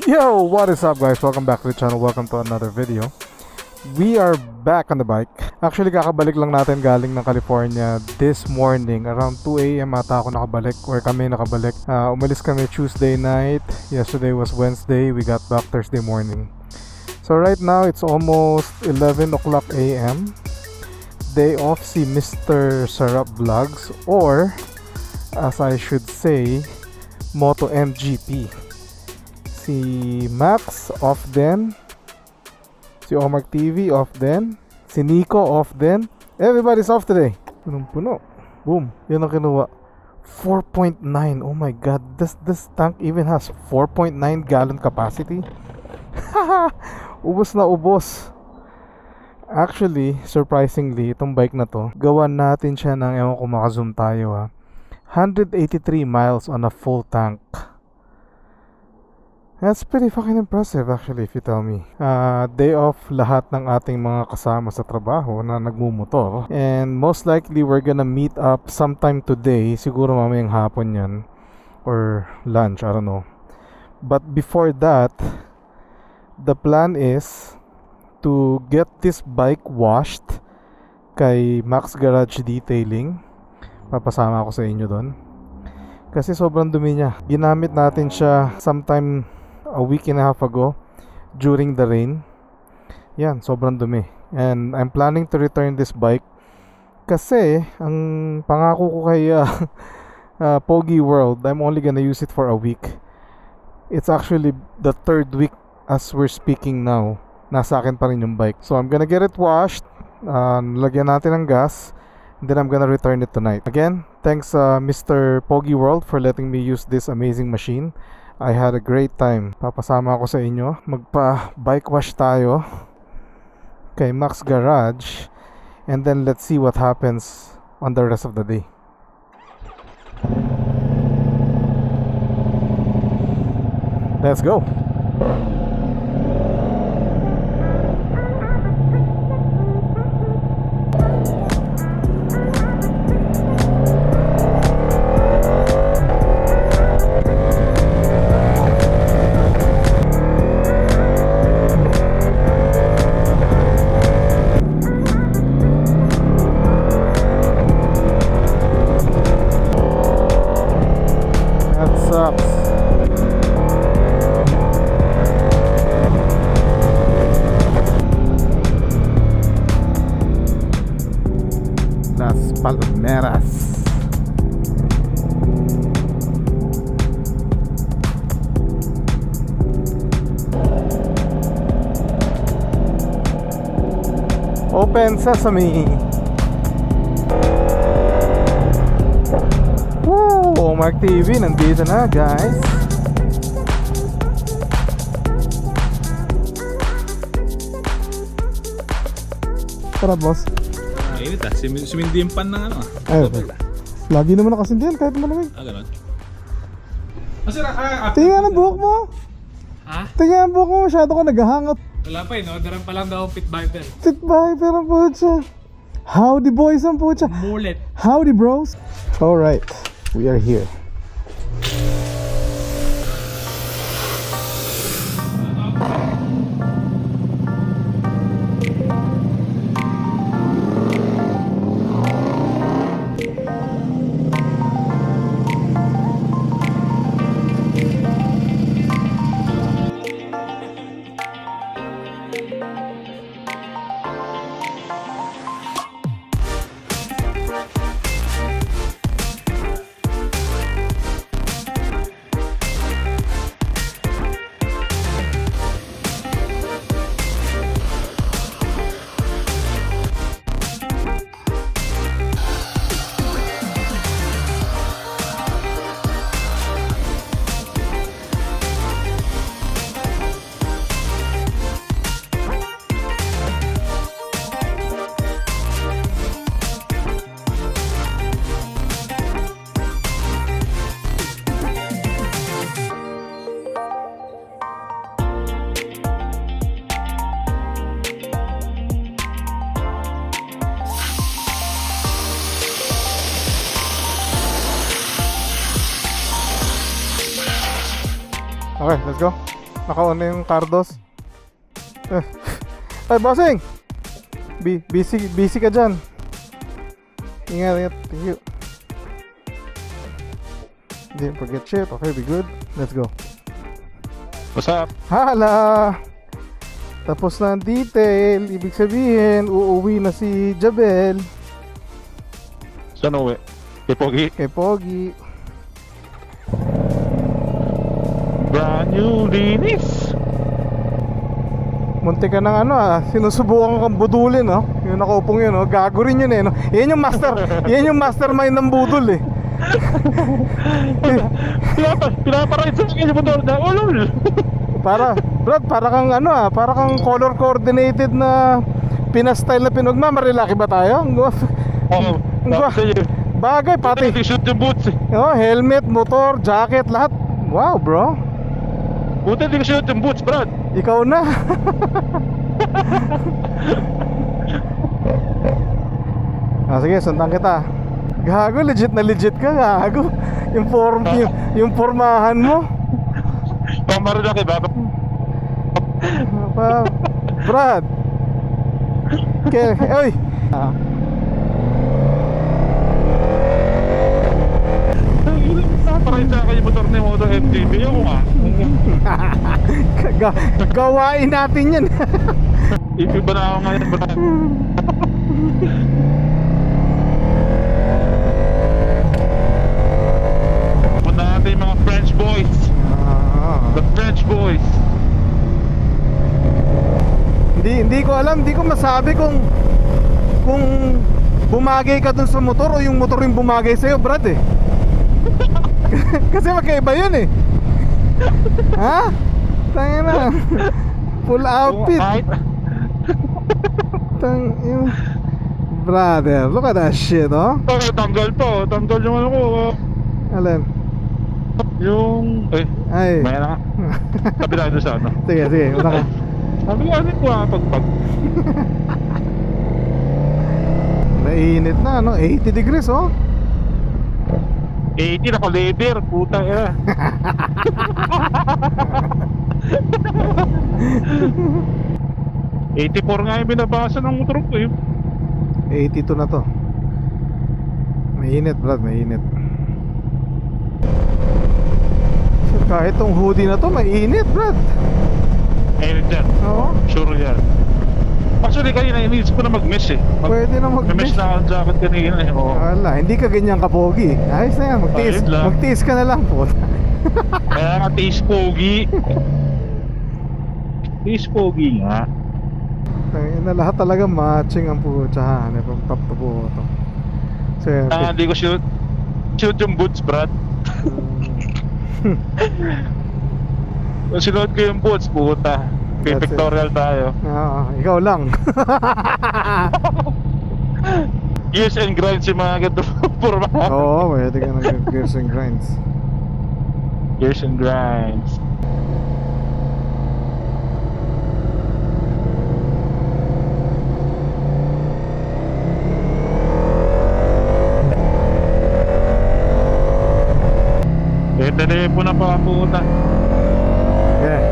Yo, what is up guys? Welcome back to the channel. Welcome to another video. We are back on the bike. Actually, kakabalik lang natin galing ng California this morning. Around 2 a.m. ata ako nakabalik or kami nakabalik. Umalis kami Tuesday night. Yesterday was Wednesday. We got back Thursday morning. So right now, it's almost 11 o'clock a.m. Day off si Mr. Sarap Vlogs, or as I should say, Moto MGP. Si Max off din. Si Omar TV off din. Si Nico off din. Everybody's off today. Punong-puno. Boom. Yun ang kinuha. 4.9. Oh my god. This tank even has 4.9 gallon capacity. Ubos na ubos. Actually, surprisingly, itong bike na to, gawan natin siya ng, ewan ko maka-zoom tayo ha, 183 miles on a full tank. That's pretty fucking impressive actually if you tell me. Day off lahat ng ating mga kasama sa trabaho na nagmumotor. And most likely we're gonna meet up sometime today. Siguro mamayang hapon yan. Or lunch, I don't know. But before that, the plan is to get this bike washed kay Max Garage Detailing. Papasama ako sa inyo doon. Kasi sobrang dumi niya. Ginamit natin siya sometime a week and a half ago during the rain. Yan, sobrang dumi. And I'm planning to return this bike kasi ang pangako ko kay Pogi World, I'm only gonna use it for a week. It's actually the third week as we're speaking now. Nasa akin pa rin yung bike. So I'm gonna get it washed. Lagyan natin ng gas. And then I'm gonna return it tonight. Again, thanks Mr. Pogi World for letting me use this amazing machine. I had a great time. Papasama ako sa inyo. Magpa-bike wash tayo kay Max Garage. And then let's see what happens on the rest of the day. Let's go. Las Palmeras. Open Sesame. Woo! Omar TV nandito na guys. Tara boss. Mainit ah, sumindi yung pan ng ano ah. Ay, lagi naman nakasindihan kahit malamig. Ganon. Tingnan ang buhok mo. Ha? Tingnan ang buhok mo, masyado ka naghahangat. Wala pa eh, no? Daran pa lang daw pit viper. Sit viper ang putya. Howdy boys ang putya. Mullet. Howdy bros. Alright, we are here. Okay, let's go. Naka-on na yung Cardos. Ay, bossing! Busy ka dyan. Ingat. Thank you. Didn't forget shit. Okay, be good. Let's go. What's up? Hala! Tapos na ang detail. Ibig sabihin, uuwi na si Jabel Saan uwi? Kay Pogi? kay Pogi. Brand new linis. Munti ka ng sinusubukan kang budulin, no? Yung nakaupong yun, no? Gago rin yun, eh, no? Yan yung mastermind ng budol, eh. Pinaparahit sa akin yung motor na ulol. Brad, para kang color coordinated na pinastyle na pinagmamarilaki ba tayo? Oo. Bagay, pati. Shoot yung boots eh. Oh, helmet, motor, jacket, lahat. Wow, bro. Buti hindi ko shoot yung boots, Brad. Ikaw na. Sige, sundan kita. Gago, legit na legit ka, gago. Yung formahan mo. Pamarilaki ba? Brad. Oy. Pinaparahit sa akin yung motor na yung Moto MGB. Ako nga. Gawain natin yan. Iba na ako ngayon, Brad. Punta natin yung mga French boys. The French boys. Hindi ko alam, hindi ko masabi kung bumagay ka dun sa motor o yung motor yung bumagay sa'yo, Brad, eh. Kasi magkaiba yun, eh. Ha? Tangin na. Full outfit. Brother, look at that shit, oh. Okay, tanggal to. Tanggal yung ano ko. Alin? Yung... Ay. May na. Sabi na doon sa ano. Sige, una ka. Sabi ko, ano ko pagpag. Mainit na, no? 80 degrees, oh. 80 na leather, puta ina. $84 nga yung binabasa ng motor ko eh. 82 na to. Mainit, Brad, mainit. Kahit tong hoodie na to, mainit, Brad. Mainit yan. Oo. Sure yan. Actually kanina iniisip ko na mag-mesh eh. Pwede na Mag-mesh mag-mesh. na ang jacket kanina eh. Oo. Wala, hindi ka ganyan kapogi. Ayos na yan, Ayun lang. magtiis ka na lang po. Kaya nga taste pogi. Taste pogi nga. Na lahat talaga matching ang putsahan, from top to bottom. So, Hindi ko shoot. Shoot yung boots, Brad. Kung sinuot ko yung boots, puta. That's it. Pictorial tayo. ikaw lang. Gears and grinds yung mga ganito forma. Oo, pwede ka nag-gears and grinds. Gears and grinds. Telepono na pa puta. Yeah.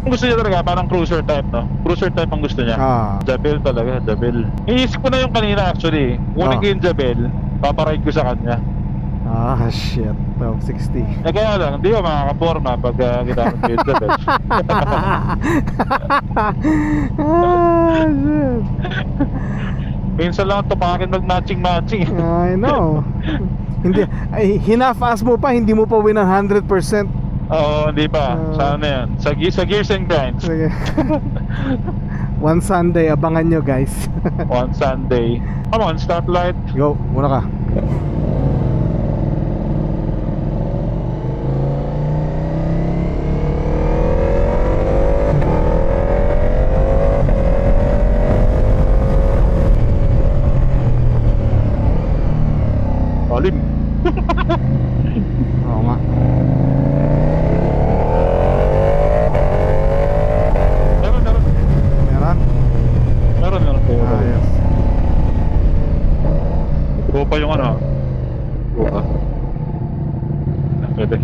Gusto niya talaga parang cruiser type, no? Cruiser type ang gusto niya. Jabel talaga, Jabel. Iisip ko na yung kanina actually. Kunin ko yung Jabel, paparide ko sa kanya. Ah, shit. 1260. Eh kaya lang, hindi ko makakaporma pag ginamit ko yung dapat. Ah, shit. Minsan lang tumakin mag-matching-matching. I know. Hindi, ay, hinafas mo pa, hindi mo pa win 100%. Oo, hindi pa. Sana yan. Sa Gears and Grinds. Sige. One Sunday, abangan nyo guys. On Sunday. Come on, start light. Go, muna ka. Olim. Oo nga. Meron. Meron? Ayos. Go pa yung ano. Go pa. Pwede.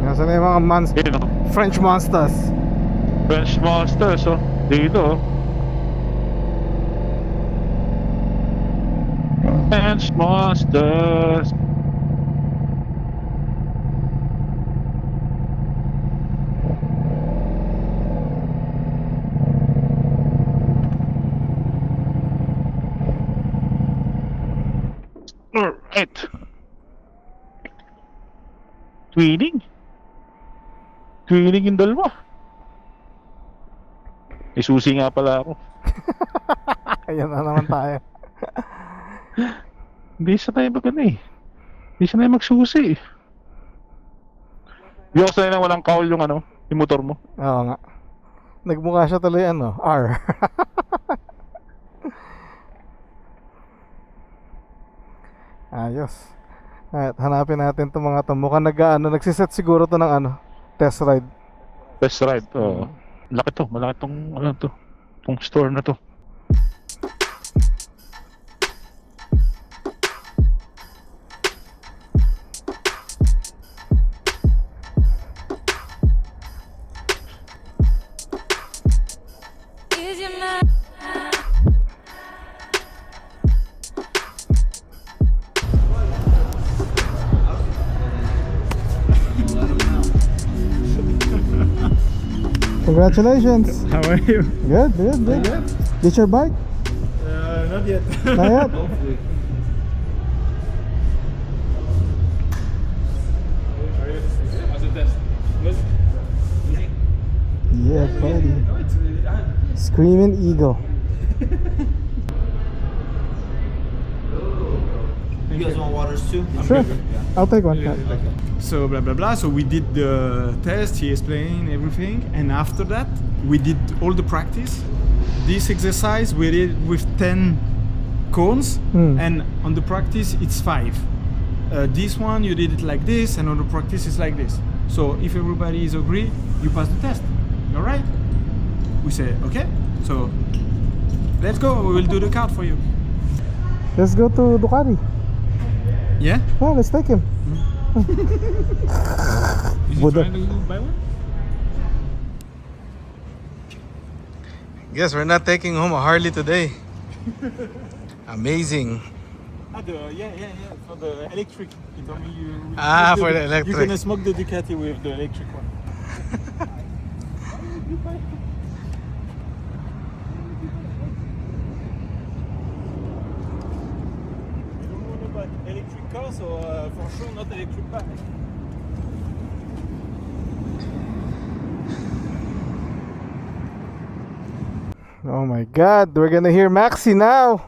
Nasaan na yung mga Yun o. French monsters? French Masters oh. Dito oh. French Masters. Alright. Twinning yung dalawa. May susi nga pala ako. Ayan na naman tayo. Hindi sanay mag-ano eh. Hindi sanay magsusi eh. Hindi ako sanay na walang cowl yung ano, yung motor mo. Oo nga. Nagmukha siya tuloy ano, R. Ayos. At hanapin natin itong mga to. Mukhang nagsiset siguro to ng ano, test ride. Best ride. Oo. Laki to. Malaki tong ano to. Tong store na to. Is your mind? Congratulations. How are you? Good. Get your bike? Not yet. Not yet? How's the test? Good? Yeah, buddy. Screaming Eagle. You guys want waters too? Sure. I'll take one. So blah blah blah. So we did the test. He explained everything, and after that, we did all the practice. This exercise we did with 10 cones, and on the practice it's 5. This one you did it like this, and on the practice it's like this. So if everybody is agree, you pass the test. All right? We say okay. So let's go. We will do the card for you. Let's go to Ducati. Yeah. Oh, let's take him. Is he Buddha. trying to buy one? Guess we're not taking home a Harley today. Amazing. Yeah. For the electric. He told me you. For the electric. You're gonna smoke the Ducati with the electric one. We don't know about electric cars, so for sure not electric bike. Oh my God, we're gonna hear Maxi now.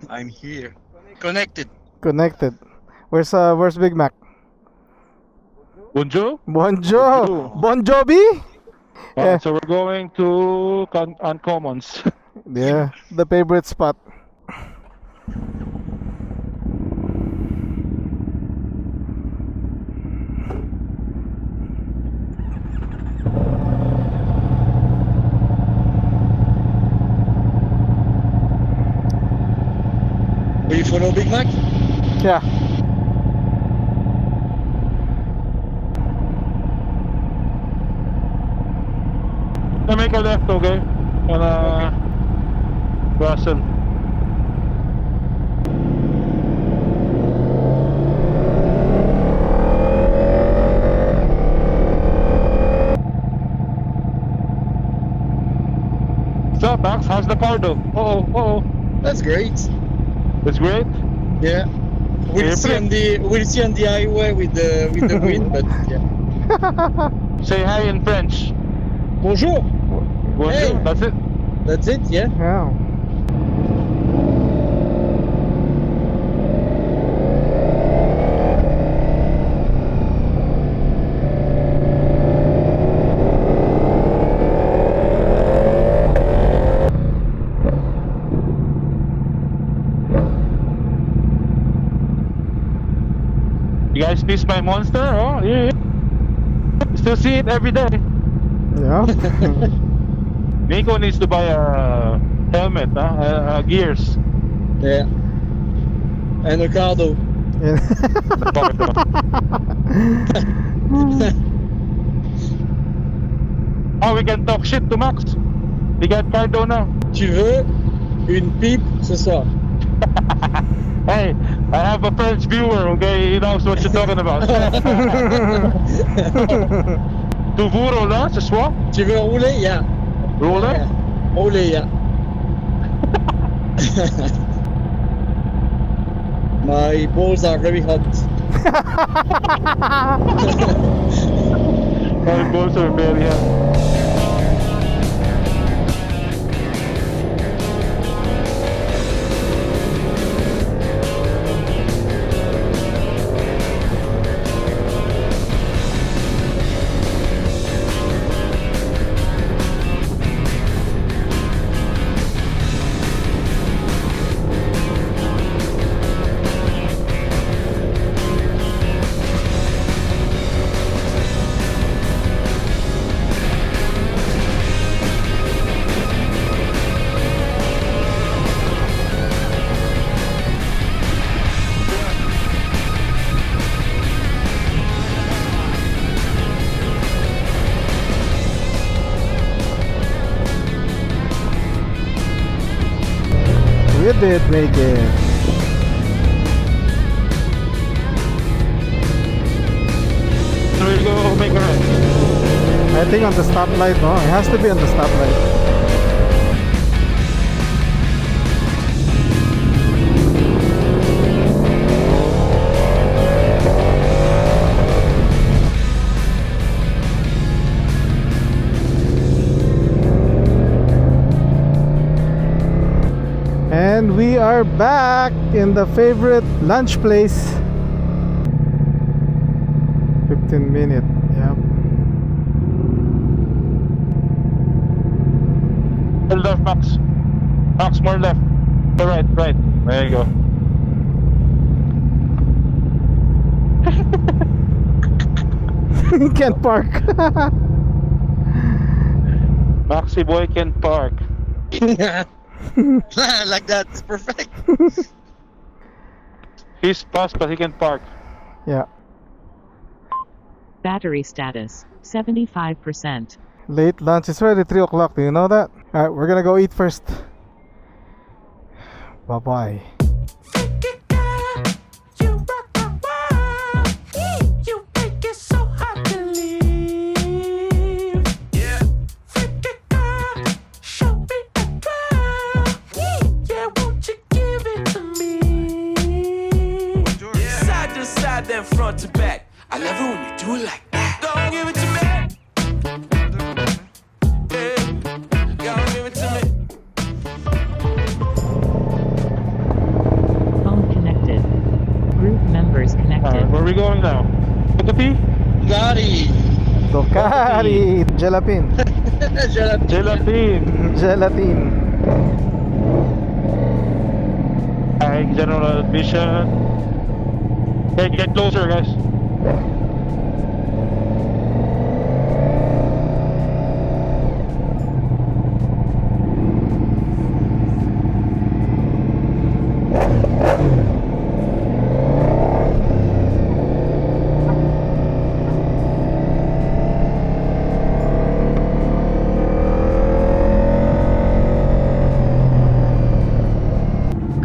I'm here. Connected. Connected. Where's Big Mac? Bonjour. Bonjo. Bon Jovi? Yeah. So we're going to Uncommons. Yeah, the favorite spot. Will you follow Big Mac? Yeah. Na make a left, okay? On Russell. the car though. Uh-oh. That's great. That's great. Yeah. We'll see on the highway with the wind, but yeah. Say hi in French. Bonjour. Bonjour. Hey. That's it. That's it, yeah. Yeah. You guys miss my monster? Oh, yeah. Still see it every day. Yeah. Miko needs to buy a helmet, gears. Yeah. And Ricardo. Oh, we can talk shit to Max. We got Cardo now. Tu veux une pipe ce soir? Hey, I have a French viewer, okay? He knows what you're talking about. Tu veux rouler ce soir? Tu veux rouler? Yeah. Rouler? Yeah. Rouler, yeah. My balls are very hot. My balls are very hot. We did make it. So we go make a right. I think on the stoplight, no? It has to be on the stoplight. And we are back in the favorite lunch place. 15-minute, yep. Left, Max. Max, more left. To right. There you go. You can't park. Maxi boy can park. Like that, it's perfect. He's fast, but he can park. Yeah. Battery status 75%. Late lunch is already 3 o'clock. Do you know that? Alright, we're gonna go eat first. Bye bye. Then front to back. I love it when you do it like that. Don't give it to me. Yeah, don't give it to me. Phone connected. Group members connected. Alright, where are we going now? Ducati? Gary. Ducati. Jalapin. Gelatin. Gelatin. Alright, general admission. Okay, get closer, guys.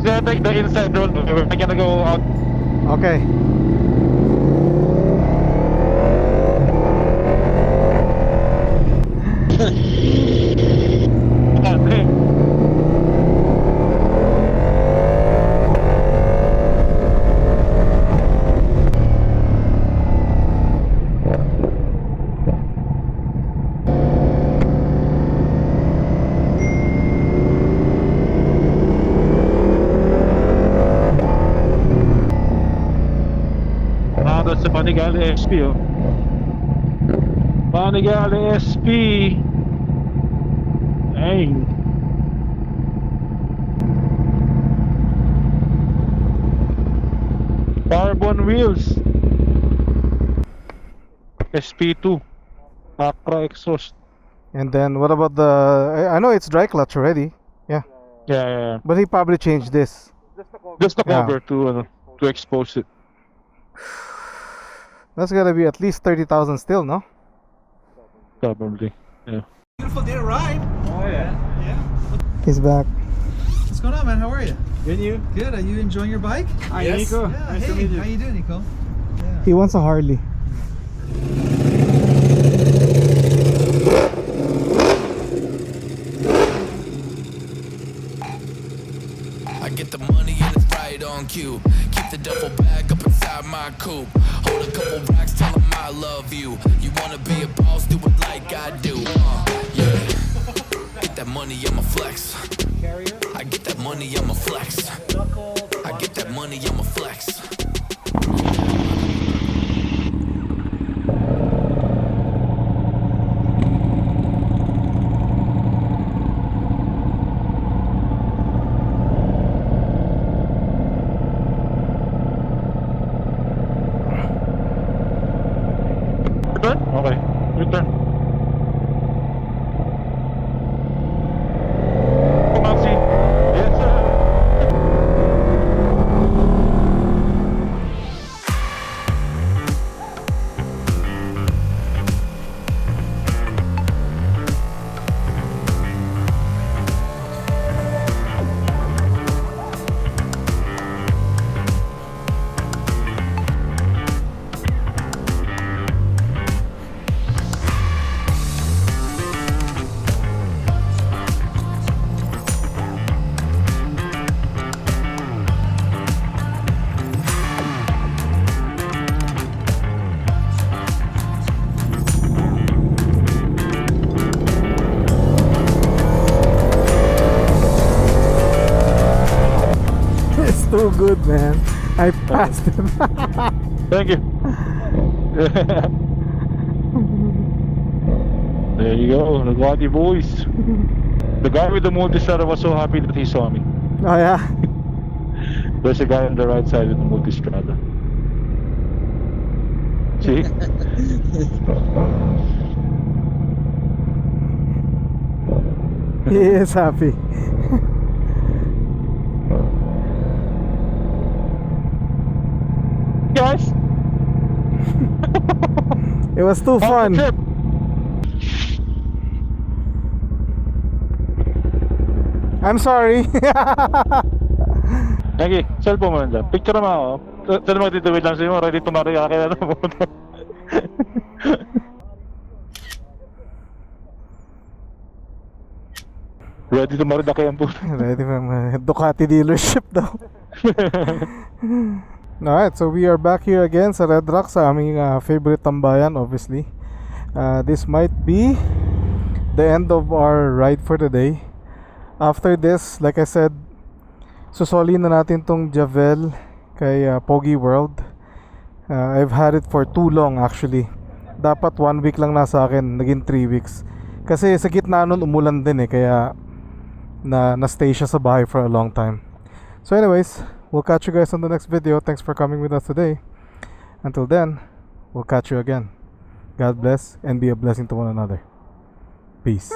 Gonna take the inside road. We're gonna go out. Okay. Panigale SP, oh. Panigale SP. Ay. Carbon wheels. SP2. Acra exhaust. And then what about the? I know it's dry clutch already. Yeah, Yeah. but he probably changed this. Just the Yeah. cover to expose it. That's gotta be at least 30,000 still, no? Probably. Yeah. Beautiful day to ride. Oh yeah. Yeah. He's back. What's going on, man? How are you? Can you? Good. Are you enjoying your bike? Hi, Yes. Nico. Yeah. Nice Hey, to meet you. how you doing, Nico? He wants a Harley. I get the money and it's right on cue. Keep the duffel bag up inside my coupe. Hold a couple racks, tell 'em I love you. You wanna be a boss, do it like I do. Yeah. Get that money, I'ma flex. I get that money, I'ma flex. I get that money, I'ma flex. Return? Okay. Return. Maxi. Yes, sir. It's too good, man. I passed him. Thank you. There you go, the Guati boys. The guy with the multistrada was so happy that he saw me. Oh yeah. There's a guy on the right side with the multistrada. See? He is happy. Guys, It was too on the fun. trip. I'm sorry. Nagi, cellphone mo nandiyan. Picture mo ako. Saan mo tituwid lang sa'yo? Ready to marry ka kaya na mo. Ready to marry na kaya po. Ready for my Ducati dealership daw. Alright, so we are back here again sa Red Rock sa aming favorite tambayan, obviously. This might be the end of our ride for today. After this, like I said, susoli na natin tong Javel kay Pogi World. I've had it for too long actually. Dapat 1 week lang nasa akin, naging 3 weeks. Kasi sa gitna nun umulan din eh, kaya na-stay siya sa bahay for a long time. So anyways, we'll catch you guys on the next video. Thanks for coming with us today. Until then, we'll catch you again. God bless and be a blessing to one another. Peace.